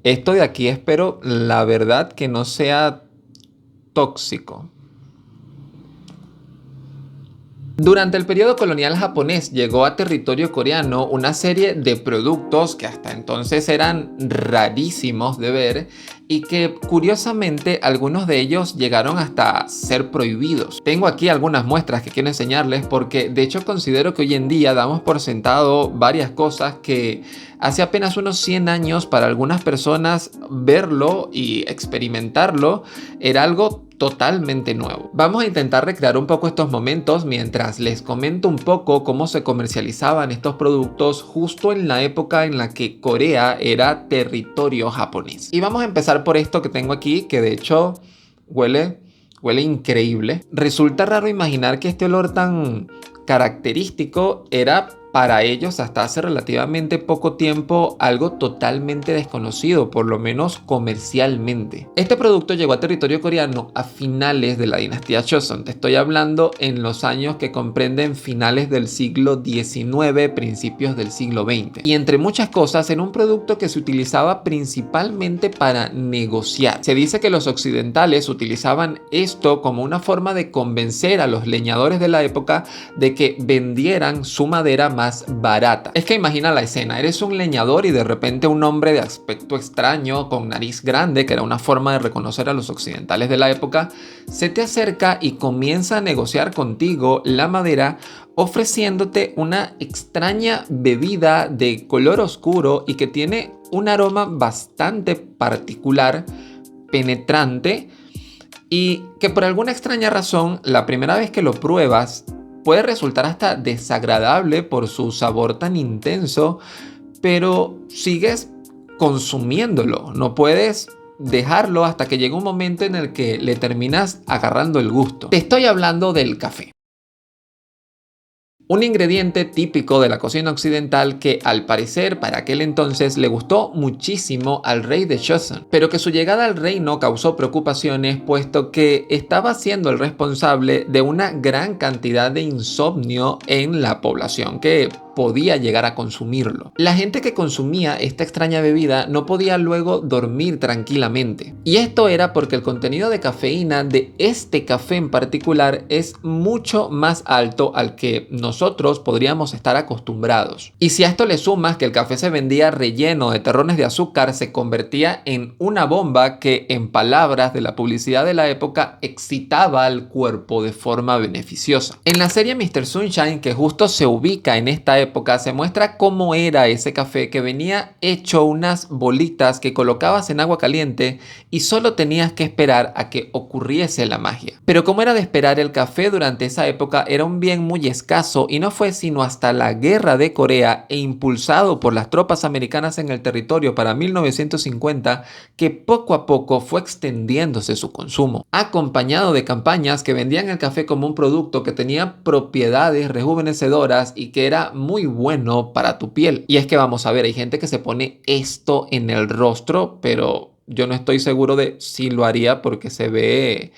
Esto de aquí espero, la verdad, que no sea tóxico. Durante el periodo colonial japonés llegó a territorio coreano una serie de productos que hasta entonces eran rarísimos de ver y que curiosamente algunos de ellos llegaron hasta ser prohibidos. Tengo aquí algunas muestras que quiero enseñarles porque de hecho considero que hoy en día damos por sentado varias cosas que hace apenas unos 100 años para algunas personas verlo y experimentarlo era algo totalmente nuevo. Vamos a intentar recrear un poco estos momentos mientras les comento un poco cómo se comercializaban estos productos justo en la época en la que Corea era territorio japonés. Y vamos a empezar por esto que tengo aquí, que de hecho huele increíble. Resulta raro imaginar que este olor tan característico era para ellos hasta hace relativamente poco tiempo algo totalmente desconocido, por lo menos comercialmente. Este producto llegó a territorio coreano a finales de la dinastía Joseon. Te estoy hablando en los años que comprenden finales del siglo XIX, principios del siglo XX. Y entre muchas cosas, era un producto que se utilizaba principalmente para negociar. Se dice que los occidentales utilizaban esto como una forma de convencer a los leñadores de la época de que vendieran su madera más barata. Es que imagina la escena, eres un leñador y de repente un hombre de aspecto extraño, con nariz grande, que era una forma de reconocer a los occidentales de la época, se te acerca y comienza a negociar contigo la madera, ofreciéndote una extraña bebida de color oscuro y que tiene un aroma bastante particular, penetrante, y que por alguna extraña razón, la primera vez que lo pruebas, puede resultar hasta desagradable por su sabor tan intenso, pero sigues consumiéndolo. No puedes dejarlo hasta que llega un momento en el que le terminas agarrando el gusto. Te estoy hablando del café. Un ingrediente típico de la cocina occidental que al parecer para aquel entonces le gustó muchísimo al rey de Joseon, pero que su llegada al reino causó preocupaciones puesto que estaba siendo el responsable de una gran cantidad de insomnio en la población que podía llegar a consumirlo. La gente que consumía esta extraña bebida no podía luego dormir tranquilamente. Y esto era porque el contenido de cafeína de este café en particular es mucho más alto al que nosotros podríamos estar acostumbrados. Y si a esto le sumas que el café se vendía relleno de terrones de azúcar, se convertía en una bomba que, en palabras de la publicidad de la época, excitaba al cuerpo de forma beneficiosa. En la serie Mr. Sunshine, que justo se ubica en esta época, se muestra cómo era ese café que venía hecho unas bolitas que colocabas en agua caliente y solo tenías que esperar a que ocurriese la magia. Pero como era de esperar, el café durante esa época era un bien muy escaso y no fue sino hasta la Guerra de Corea e impulsado por las tropas americanas en el territorio para 1950 que poco a poco fue extendiéndose su consumo, acompañado de campañas que vendían el café como un producto que tenía propiedades rejuvenecedoras y que era muy bueno para tu piel. Y es que vamos a ver, hay gente que se pone esto en el rostro, pero yo no estoy seguro de si lo haría porque se ve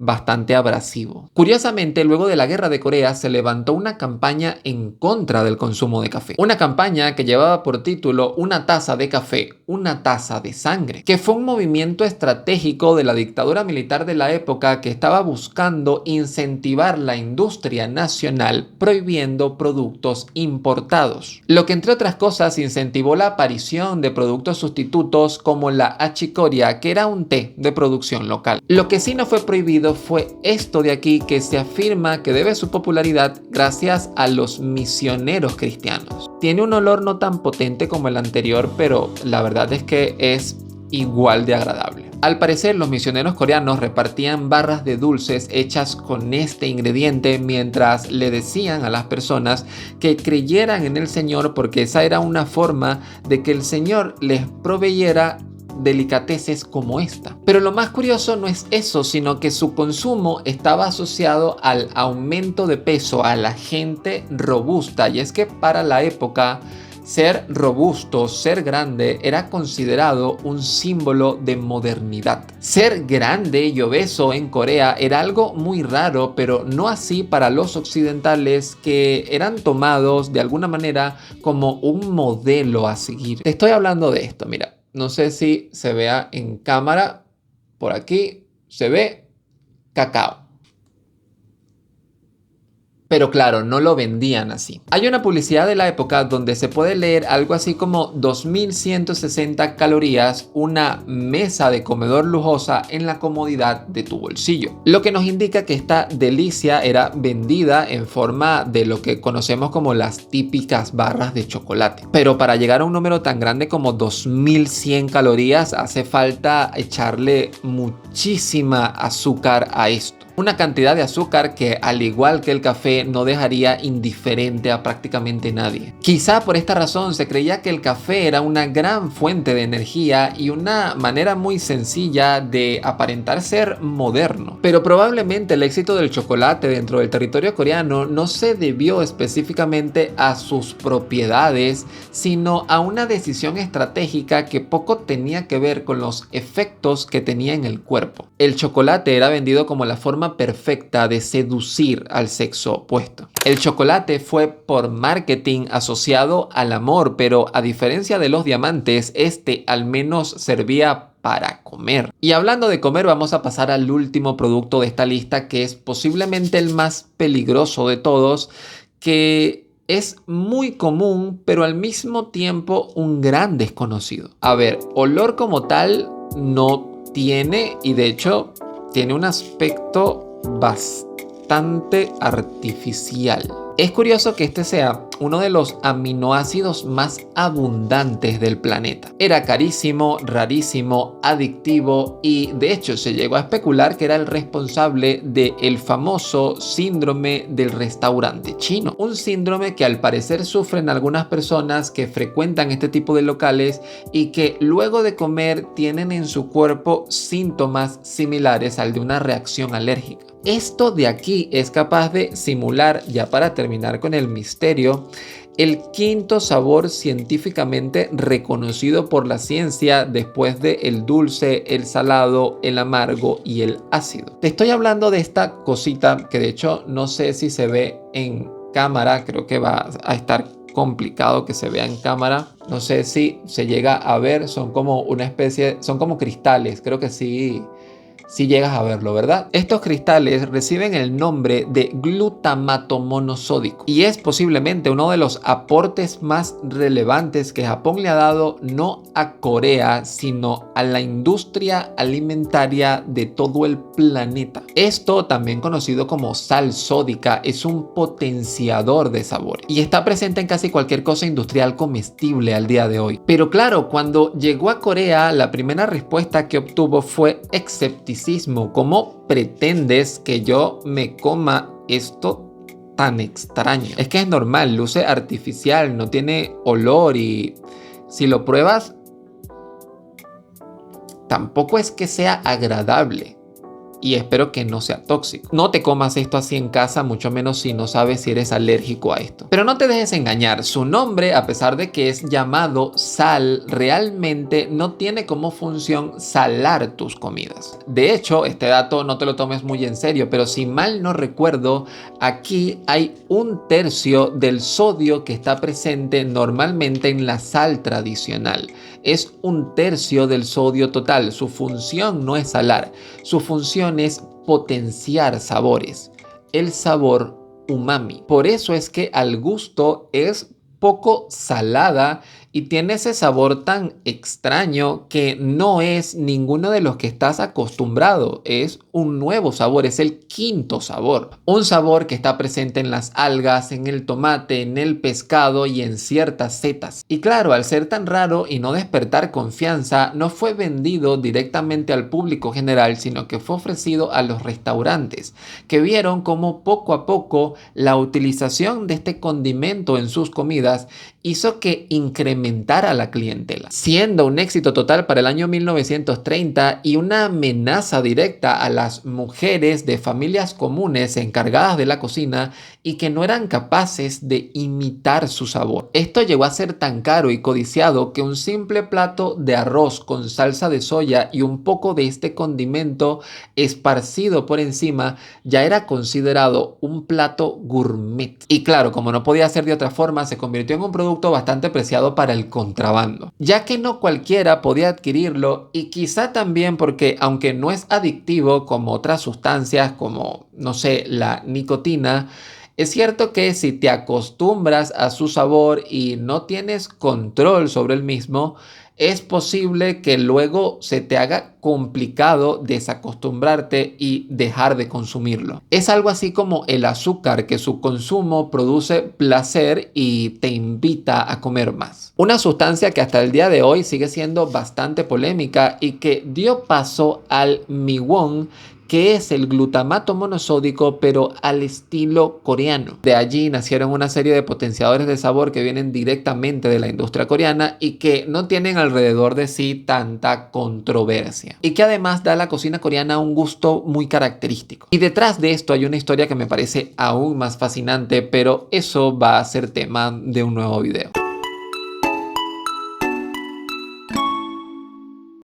bastante abrasivo. Curiosamente, luego de la Guerra de Corea se levantó una campaña en contra del consumo de café. Una campaña que llevaba por título "Una taza de café, una taza de sangre", que fue un movimiento estratégico de la dictadura militar de la época que estaba buscando incentivar la industria nacional prohibiendo productos importados. Lo que entre otras cosas incentivó la aparición de productos sustitutos como la achicoria, que era un té de producción local. Lo que sí no fue prohibido fue esto de aquí, que se afirma que debe su popularidad gracias a los misioneros cristianos. Tiene un olor no tan potente como el anterior, pero la verdad es que es igual de agradable. Al parecer, los misioneros coreanos repartían barras de dulces hechas con este ingrediente mientras le decían a las personas que creyeran en el Señor, porque esa era una forma de que el Señor les proveyera delicateces como esta. Pero lo más curioso no es eso, sino que su consumo estaba asociado al aumento de peso, a la gente robusta. Y es que para la época, ser robusto, ser grande, era considerado un símbolo de modernidad. Ser grande y obeso en Corea era algo muy raro, pero no así para los occidentales, que eran tomados de alguna manera como un modelo a seguir. Te estoy hablando de esto, mira. No sé si se vea en cámara. Por aquí se ve cacao. Pero claro, no lo vendían así. Hay una publicidad de la época donde se puede leer algo así como 2160 calorías, una mesa de comedor lujosa en la comodidad de tu bolsillo. Lo que nos indica que esta delicia era vendida en forma de lo que conocemos como las típicas barras de chocolate. Pero para llegar a un número tan grande como 2100 calorías hace falta echarle muchísima azúcar a esto. Una cantidad de azúcar que, al igual que el café, no dejaría indiferente a prácticamente nadie. Quizá por esta razón se creía que el café era una gran fuente de energía y una manera muy sencilla de aparentar ser moderno. Pero probablemente el éxito del chocolate dentro del territorio coreano no se debió específicamente a sus propiedades, sino a una decisión estratégica que poco tenía que ver con los efectos que tenía en el cuerpo. El chocolate era vendido como la forma perfecta de seducir al sexo opuesto. El chocolate fue por marketing asociado al amor, pero a diferencia de los diamantes, este al menos servía para comer. Y hablando de comer, vamos a pasar al último producto de esta lista, que es posiblemente el más peligroso de todos, que es muy común, pero al mismo tiempo un gran desconocido. A ver, olor como tal no tiene, y de hecho tiene un aspecto bastante artificial. Es curioso que este sea uno de los aminoácidos más abundantes del planeta. Era carísimo, rarísimo, adictivo y de hecho se llegó a especular que era el responsable del famoso síndrome del restaurante chino. Un síndrome que al parecer sufren algunas personas que frecuentan este tipo de locales y que luego de comer tienen en su cuerpo síntomas similares al de una reacción alérgica. Esto de aquí es capaz de simular, ya para terminar con el misterio, el quinto sabor científicamente reconocido por la ciencia después de el dulce, el salado, el amargo y el ácido. Te estoy hablando de esta cosita que de hecho no sé si se ve en cámara, creo que va a estar complicado que se vea en cámara. No sé si se llega a ver, son como una especie, son como cristales, creo que sí. Si llegas a verlo, ¿verdad? Estos cristales reciben el nombre de glutamato monosódico y es posiblemente uno de los aportes más relevantes que Japón le ha dado no a Corea, sino a la industria alimentaria de todo el planeta. Esto, también conocido como sal sódica, es un potenciador de sabor y está presente en casi cualquier cosa industrial comestible al día de hoy. Pero claro, cuando llegó a Corea, la primera respuesta que obtuvo fue escepticismo. ¿Cómo pretendes que yo me coma esto tan extraño? Es que es normal, luce artificial, no tiene olor y si lo pruebas, tampoco es que sea agradable. Y espero que no sea tóxico. No te comas esto así en casa, mucho menos si no sabes si eres alérgico a esto. Pero no te dejes engañar, su nombre, a pesar de que es llamado sal, realmente no tiene como función salar tus comidas. De hecho, este dato no te lo tomes muy en serio, pero si mal no recuerdo, aquí hay 1/3 del sodio que está presente normalmente en la sal tradicional. Es 1/3 del sodio total. Su función no es salar, su función es potenciar sabores, el sabor umami. Por eso es que al gusto es poco salada y tiene ese sabor tan extraño que no es ninguno de los que estás acostumbrado. Es un nuevo sabor, es el quinto sabor. Un sabor que está presente en las algas, en el tomate, en el pescado y en ciertas setas. Y claro, al ser tan raro y no despertar confianza, no fue vendido directamente al público general, sino que fue ofrecido a los restaurantes, que vieron cómo poco a poco la utilización de este condimento en sus comidas hizo que incrementara la clientela, siendo un éxito total para el año 1930 y una amenaza directa a las mujeres de familias comunes encargadas de la cocina y que no eran capaces de imitar su sabor. Esto llegó a ser tan caro y codiciado que un simple plato de arroz con salsa de soya y un poco de este condimento esparcido por encima ya era considerado un plato gourmet. Y claro, como no podía ser de otra forma, se convirtió en un producto producto bastante preciado para el contrabando, ya que no cualquiera podía adquirirlo y quizá también porque aunque no es adictivo como otras sustancias como, no sé, la nicotina, es cierto que si te acostumbras a su sabor y no tienes control sobre el mismo, es posible que luego se te haga complicado desacostumbrarte y dejar de consumirlo. Es algo así como el azúcar, que su consumo produce placer y te invita a comer más. Una sustancia que hasta el día de hoy sigue siendo bastante polémica y que dio paso al miwon, que es el glutamato monosódico pero al estilo coreano. De allí nacieron una serie de potenciadores de sabor que vienen directamente de la industria coreana y que no tienen alrededor de sí tanta controversia. Y que además da a la cocina coreana un gusto muy característico. Y detrás de esto hay una historia que me parece aún más fascinante, pero eso va a ser tema de un nuevo video.